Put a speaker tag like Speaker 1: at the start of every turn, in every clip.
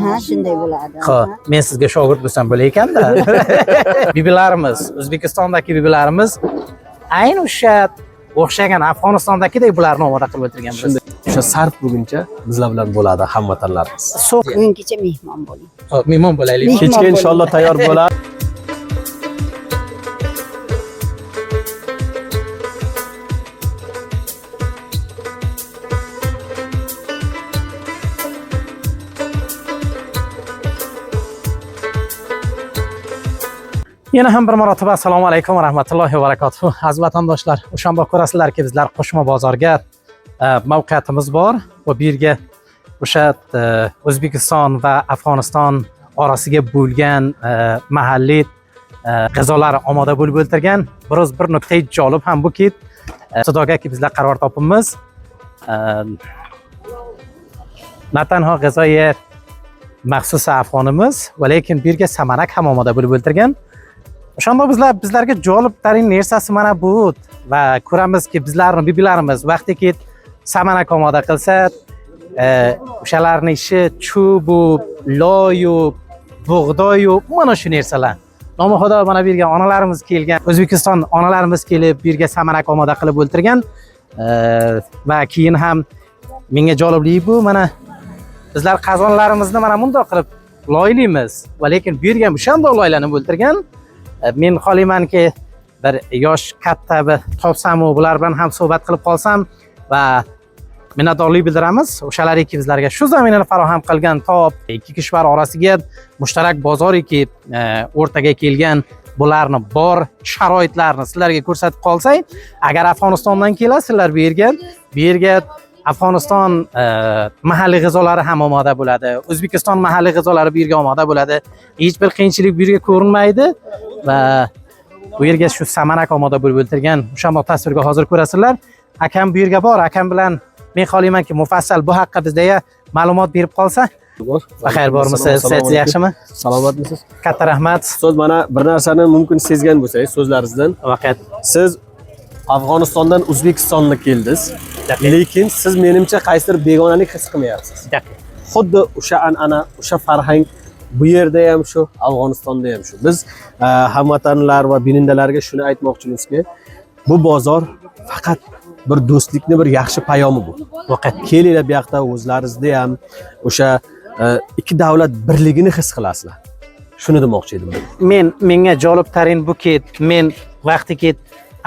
Speaker 1: Ha, shunday bo'ladi.
Speaker 2: Xo'p, men sizga shogird bo'lsam bo'lar ekanda. Bibilarimiz, O'zbekistondagi bibilarimiz ayni o'sha o'xshagan Afg'onistondagidek bularni omada qilib o'tirganmiz.
Speaker 3: Shunday o'sha sarf buguncha bizlar bilan bo'ladi hamvatanlarimiz.
Speaker 1: Bugungacha mehmon bo'ling.
Speaker 2: Xo'p, mehmon bo'laylik.
Speaker 3: Kechga inshaalloh tayyor bo'ladi.
Speaker 2: Yana ham bir marotaba assalomu alaykum va rahmatullohi va barakatuh. Aziz vatandoshlar, o'shanda ko'rasizlarki, bizlar Qo'shma bozorga mavqeatimiz bor va bu yerga o'sha O'zbekiston va Afg'oniston orasiga bo'lgan mahalliy g'azolar omoda bo'lib o'tirgan. Biroz bir nuqtai jolib ham buki, Xudoga-ki bizlar qaror topimiz. Natanho g'azoyi maxsus afg'onimiz, va lekin bu yerga samarak ham omoda bo'lib o'tirgan. O'shanda bizlarga jolib tarin narsasi mana bu va ko'ramizki, bizlarning bibilarimiz vaqtiki samarak omoda qilsa, o'shalarning ishi chubu, loyu, bug'doyu, mana shu narsalar. Nomi Xudo mana bu yerga onalarimiz kelgan, O'zbekiston onalarimiz kelib bu yerga samarak omoda qilib o'tirgan va keyin ham menga jolibligi bu, mana bizlar qazonlarimizni mana bunday qilib loylaymiz va lekin bu yerga o'shanday loylanib o'tirgan. Men xohlaymanki, bir yosh katta bir topsam, bular bilan ham suhbat qilib qolsam va minnatdorlik bildiramiz. O'shalariki bizlarga shu zaminani faroham qilgan top ikki kishvar orasiga mushtarak bozoriki o'rtaga kelgan bularni bor sharoitlarni sizlarga ko'rsatib qolsak, agar Afg'onistondan kelasizlar bu yerga Afg'oniston mahalliy g'azolari ham omoda bo'ladi. O'zbekiston mahalliy g'azolari bu yerga omoda bo'ladi. Hech bir qiyinchilik bu yerga ko'rinmaydi va bu yerga shu samarak omoda bo'lib o'tirgan o'sha tasvirga hozir ko'rasizlar. Akam bu yerga bor. Akam bilan men xohlaymanki, mufassal bu haqida bizga ma'lumot berib qolsa. Xayr bormisiz? Siz yaxshimi?
Speaker 3: Salomatmisiz?
Speaker 2: Katta rahmat.
Speaker 3: So'z mana bir narsani mumkin sezgan bo'lsangiz so'zlaringizdan.
Speaker 2: Vaqt.
Speaker 3: Siz Afg'onistondan O'zbekistonga keldingiz. Lekin siz menimcha qaysidir begonalik his qilmayapsiz. Xuddi o'sha an'ana, o'sha farhang bu yerda ham shu, Afg'onistonda ham shu. Biz hamvatanlar va bilindalarga shuni aytmoqchimizki, bu bozor faqat bir do'stlikni bir yaxshi payomi bu. Faqat kelinglar bu yoqda o'zlaringizda ham o'sha ikki davlat birligini his qilasizlar. Shuni demoqchi edim men.
Speaker 2: Menga jolib tarin buki, men vaqtiki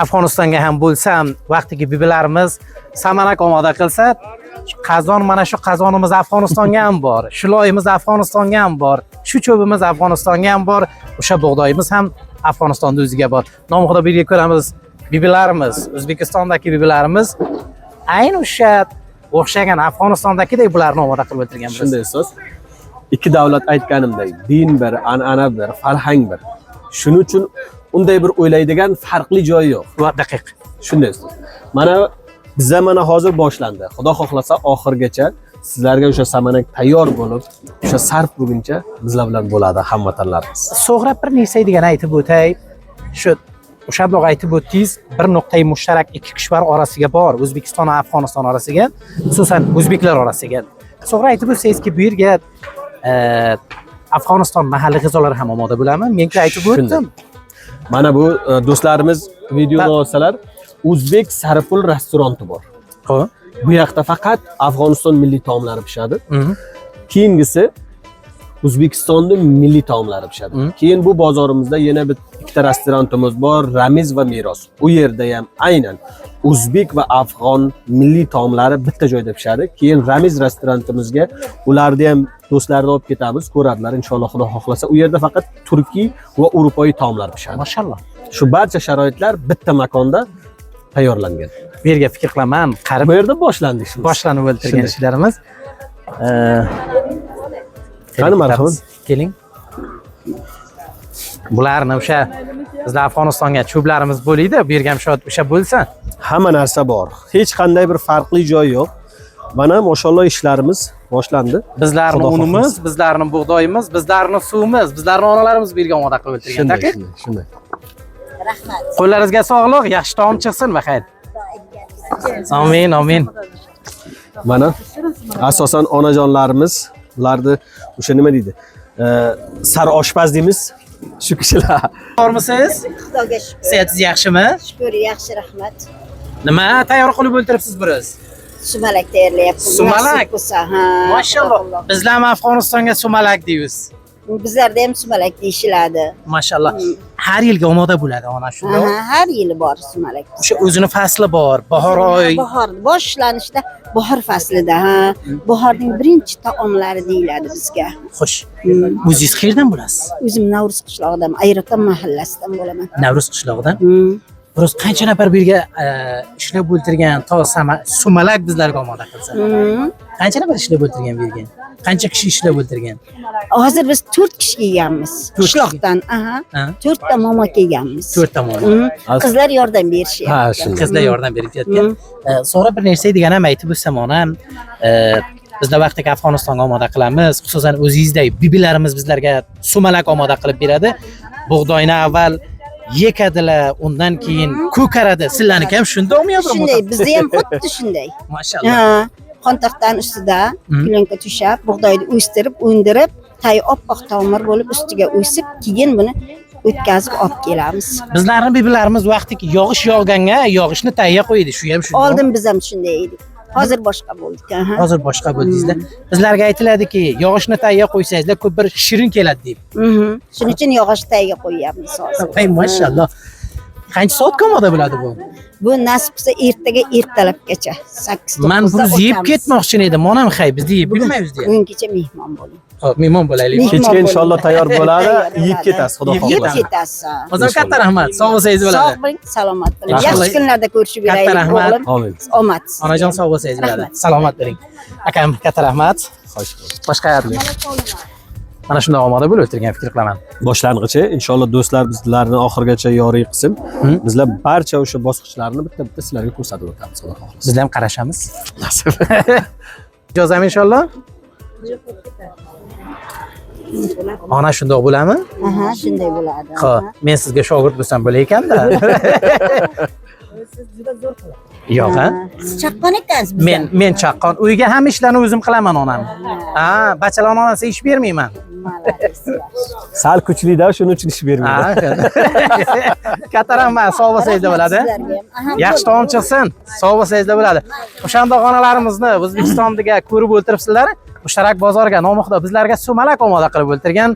Speaker 2: Afg'onistonga ham bo'lsam, vaqtiki bibilarimiz samarak omoda qilsa, qazon mana shu qazonimiz Afg'onistonga ham bor, shu loyimiz Afg'onistonga ham bor, shu cho'bimiz Afg'onistonga ham bor, o'sha bug'doyimiz ham Afg'onistonda o'ziga bor. Nomi Xudo birga ko'ramiz, bibilarimiz, O'zbekistondagi bibilarimiz ayni o'sha o'xshagan Afg'onistondagidek bularni omoda qilib o'tirgan.
Speaker 3: Shunday so'z. Ikki davlat aytganimdek, din bir, an'ana bir, farhang bir. Shuning uchun unday bir o'ylaydigan farqli joyi yo'q.
Speaker 2: Va daqiq.
Speaker 3: Shunday. Mana bizda mana hozir boshlandi. Xudo xohlasa oxirgacha sizlarga o'sha samanak tayyor bo'lib, o'sha sarf buguncha bizlar bilan bo'ladi hamvatanlarimiz.
Speaker 2: So'g'rab bir narsa degan aytib o'tay. Shu o'sha bloq aytib o'tdingiz, bir nuqtai mushtarak ikki kishvar orasiga bor, O'zbekiston va Afg'oniston orasiga, xususan o'zbeklar orasiga. So'g'ra aytib o'tsangiz-ki, bu yerga Afg'oniston mahalliy g'azolari ham omoda bo'ladimi? Men aytib o'tdim.
Speaker 3: Mana bu do'stlarimiz videoni olsalar, O'zbek Saripul restoranti bor.
Speaker 2: Xo'p.
Speaker 3: Bu yoqda faqat Afg'oniston milliy taomlari pishadi. Keyingisi O'zbekistonning milliy taomlari pishadi. Keyin bu bozorimizda yana ikkita restorantimiz bor, Ramiz va Meros. U yerda ham aynan o'zbek va afg'on milliy taomlari bitta joyda pishadi. Keyin Ramiz restorantimizga ularni ham do'stlarni olib ketamiz, ko'radilar inshaalloh Xudo xohlasa. U yerda faqat turkiy va yevropiy taomlar pishadi.
Speaker 2: Mashalloh.
Speaker 3: Shu barcha sharoitlar bitta makonda tayyorlangan.
Speaker 2: Bu yerga fikr qilaman, qarib
Speaker 3: bu yerda boshlandi ishimiz.
Speaker 2: Boshlanib o'tirgan ishlarimiz.
Speaker 3: Qani marhamat.
Speaker 2: Keling. Bularni o'sha bizlar Afg'onistonga cho'blarimiz bo'ladi, bu yerga ham o'sha bo'lsa,
Speaker 3: hamma narsa bor. Hech qanday bir farqli joy yo'q. Mana mashalloh ishlarimiz boshlandi.
Speaker 2: Bizlarning unimiz, bizlarning bug'doyimiz, bizlarning suvimiz, bizlarning onalarimiz bu yerga omoda qilib o'tirgan.
Speaker 3: Shunday.
Speaker 1: Rahmat.
Speaker 2: Qo'llaringizga sog'lik, yaxshi taom chiqsin va xayr. Amin, amin.
Speaker 3: Mana asosan onajonlarimiz, ularni o'sha nima deydi? Sar oshpaz deymiz. Shu kishilar.
Speaker 2: Bormisiz?
Speaker 1: Xudoga shukur.
Speaker 2: Sihatingiz yaxshimi?
Speaker 1: Shukur, yaxshi, rahmat.
Speaker 2: Nima tayyor qilib o'ltiribsiz biroz?
Speaker 1: Sumalak tayyorlayapmiz.
Speaker 2: Sumalak?
Speaker 1: Nasib bo'lsa, ha.
Speaker 2: Mashalloh. Bizlar ham Afg'onistonga sumalak deymiz.
Speaker 1: Bizlarda ham sumalak deyishiladi.
Speaker 2: Mashalloh. Har yilga omoda bo'ladi ana shunda.
Speaker 1: Ha, har yili bor sumalak.
Speaker 2: O'sha o'zini fasli bor. Bahor oy.
Speaker 1: Bahor boshlanishda bahor faslida, ha. Bahorning birinchi taomlari deyiladi bizga.
Speaker 2: Xo'sh. O'zingiz qayerdan bo'lasiz?
Speaker 1: O'zim Navruz qishlog'idan, Ayroton mahallasidan bo'laman.
Speaker 2: Navruz qishlog'idan. Biroz qancha nafar bu yerga ishlab o'ltirgan to sumalak bizlarga omoda qilsa. Qancha nafar ishlab o'ltirgan bu yerga? Qancha kishi ishlab o'ltirgan?
Speaker 1: Hozir biz 4 kishi kelganmiz. Qishloqdan, aha. 4 ta momo kelganmiz.
Speaker 2: 4 tomon.
Speaker 1: Qizlar yordam berishyapti.
Speaker 3: Ha, shunday.
Speaker 2: Qizlar yordam beryapti. Sonra bir narsa degan ham aytib o'tsam onam, bizda vaqtida Afg'onistonga omoda qilamiz, xususan o'zingizdek bibilarimiz bizlarga sumalak omoda qilib beradi. Bug'doyni avval yekadilar, undan keyin ko'karadi. Sizlarniki ham shundaymi yo?
Speaker 1: Shunday, bizda ham xuddi shunday.
Speaker 2: Mashalloh.
Speaker 1: Ha, xontaxtani ustida plyonka tushab, bug'doyni o'stirib, undirib, tayi oppoq tomir bo'lib ustiga o'sib, keyin buni o'tkazib olib kelamiz.
Speaker 2: Bizlarning bibilarimiz vaqtiki yog'ish yog'ganga yog'ishni tayyor qo'ydi, shu ham shunday.
Speaker 1: Oldin biz ham shunday edik. Hozir boshqa bo'ldik. Aha.
Speaker 2: Hozir boshqa bo'ldingizlar. Bizlarga aytiladiki, yog'ishni tayyor qo'ysangizlar ko'p bir shirin keladi deb.
Speaker 1: Shuning uchun yog'och tagiga qo'yyapmiz hozir.
Speaker 2: Ey mashalloh. Qancha soatga omoda bo'ladi bu?
Speaker 1: Bu nasib qilsa ertaga ertalabgacha 8:00.
Speaker 2: Men buni yeb ketmoqchi edim. Onam hay biz yeb bilmaymiz deya.
Speaker 1: Bugun kecha mehmon bo'ling.
Speaker 2: Xo'p, mehmon bo'laylik.
Speaker 3: Kechga inshaalloh tayyor bo'ladi, yeb ketasiz, xudo
Speaker 2: Yeb
Speaker 3: xohlasa.
Speaker 1: Yeb ketasiz.
Speaker 2: Hozir katta rahmat. Sog' bo'lsangiz bo'ladi.
Speaker 1: Sog' bo'ling, salomat bo'ling.
Speaker 3: Rahmat.
Speaker 1: Yaxshi kunlarda ko'rishib
Speaker 2: Katta
Speaker 1: yuraylik.
Speaker 2: rahmat.
Speaker 1: o'g'lim.
Speaker 3: Amin.
Speaker 1: Omad.
Speaker 2: Onajon sog' bo'lsangiz bo'ladi.
Speaker 1: Rahmat.
Speaker 2: Salomat bo'ling. Akam katta rahmat.
Speaker 3: Xo'sh bo'lsin.
Speaker 2: Boshqa yerda. Mana shunday omoda bo'lib o'tirgan fikr qilaman.
Speaker 3: Boshlang'ichi inshaalloh do'stlar bizlarni oxirigacha yoriy qilsin. Bizlar barcha o'sha bosqichlarni bitta-bitta sizlarga ko'rsatib o'tamiz, xudo xohlasa.
Speaker 2: Bizlar ham qarashamiz. Nasib. Ijozat inshaalloh. Ona shundoq bo'ladimi?
Speaker 1: Aha, shunday bo'ladi.
Speaker 2: Xo'p, men sizga shogird bo'lsam bo'lar ekanda. Yo'q, ha?
Speaker 1: Siz chaqqon ekansiz bizdan.
Speaker 2: Men chaqqon. Uyga ham ishlarni o'zim qilaman onam. Ha, bachalar onasi ish bermayman.
Speaker 1: Malades.
Speaker 3: Sal kuchli-da, shuning uchun ish bermaydi.
Speaker 2: Katta rahmat, sog' bo'lsangizda bo'ladi. Yaxshi taom chiqsin, sog' bo'lsangizda bo'ladi. O'shandoq onalarimizni O'zbekistonga ko'rib o'tiribsizlar. Mushtarak bozorga nomuqda bizlarga sumalak omoda qilib o'ltirgan